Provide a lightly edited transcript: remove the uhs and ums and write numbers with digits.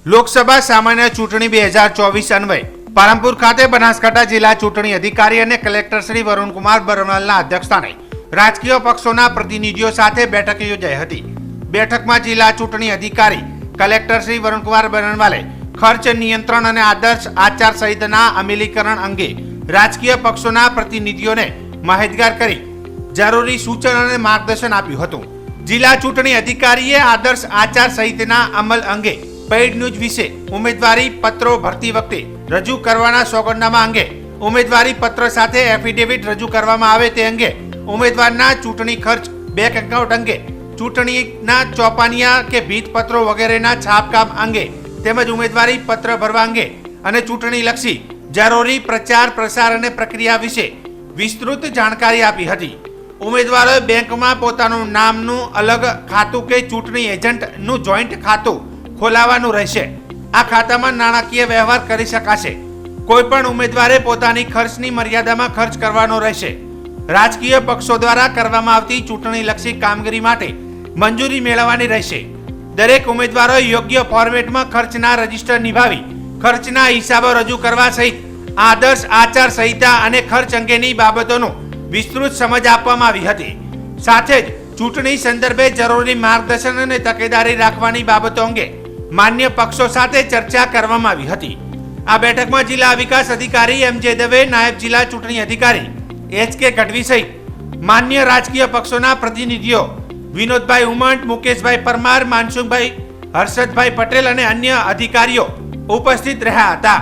લોકસભા સામાન્ય ચૂંટણી 2024 અન્વયે પાલનપુર ખાતે બનાસકાંઠા જિલ્લા ચૂંટણી અધિકારી અને કલેક્ટર શ્રી વરુણકુમાર બરવાલના અધ્યક્ષસ્થાને રાજકીય પક્ષોના પ્રતિનિધિઓ સાથે બેઠક યોજાઈ હતી। બેઠકમાં જિલ્લા ચૂંટણી અધિકારી કલેક્ટર શ્રી વરુણકુમાર બરવાલે ખર્ચ નિયંત્રણ અને આદર્શ આચાર સંહિતાના અમલીકરણ અંગે રાજકીય પક્ષોના પ્રતિનિધિઓને માહિતગાર કરી જરૂરી સૂચન અને માર્ગદર્શન આપ્યું હતું। જિલ્લા ચૂંટણી અધિકારીએ આદર્શ આચાર સંહિતાના અમલ અંગે પેઇડ ન્યૂઝ વિશે ઉમેદવારી પત્રો ભરતી વખતે રજૂ કરવાના સોગંદનામા અંગે ઉમેદવારી પત્ર સાથે એફિડેવિટ રજૂ કરવામાં આવે તે અંગે ઉમેદવારના ચૂંટણી ખર્ચ બેંક એકાઉન્ટ અંગે ચૂંટણીના ચોપાનિયા કે ભીતપત્રો વગેરેના છાપકામ અંગે તેમજ ઉમેદવારી પત્ર ભરવા અંગે અને ચૂંટણીલક્ષી જરૂરી પ્રચાર પ્રસાર અને પ્રક્રિયા વિશે વિસ્તૃત જાણકારી આપી હતી। ઉમેદવારોએ બેંકમાં પોતાનું નામનું અલગ ખાતું કે ચૂંટણી એજન્ટનું જોઈન્ટ ખાતું ખોલાવવાનું રહેશે। આ ખાતામાં નાણાકીય વ્યવહાર કરી શકાશે। કોઈ પણ ઉમેદવારે પોતાની ખર્ચની મર્યાદામાં ખર્ચ કરવાનો રહેશે। રાજકીય પક્ષો દ્વારા કરવામાં આવતી ચૂંટણીલક્ષી કામગીરી માટે મંજૂરી મેળવવાની રહેશે। દરેક ઉમેદવારોએ યોગ્ય ફોર્મેટમાં ખર્ચના રજીસ્ટર નિભાવી ખર્ચના હિસાબો રજૂ કરવા સહિત આદર્શ આચાર સંહિતા અને ખર્ચ અંગેની બાબતોનું વિસ્તૃત સમજ આપવામાં આવી હતી। સાથે જ ચૂંટણી સંદર્ભે જરૂરી માર્ગદર્શન અને તકેદારી રાખવાની બાબતો અંગે માન્ય પક્ષો સાથે ચર્ચા કરવામાં આવી હતી। આ બેઠકમાં જિલ્લા વિકાસ અધિકારી એમ.જે. દવે, નાયબ જિલ્લા ચૂંટણી અધિકારી એચ.કે. ગઢવી સહિત માન્ય રાજકીય પક્ષોના પ્રતિનિધિઓ વિનોદભાઈ ઉમંટ, મુકેશભાઈ પરમાર, માનસુખભાઈ, હર્ષદભાઈ પટેલ અને અન્ય અધિકારીઓ ઉપસ્થિત રહ્યા હતા।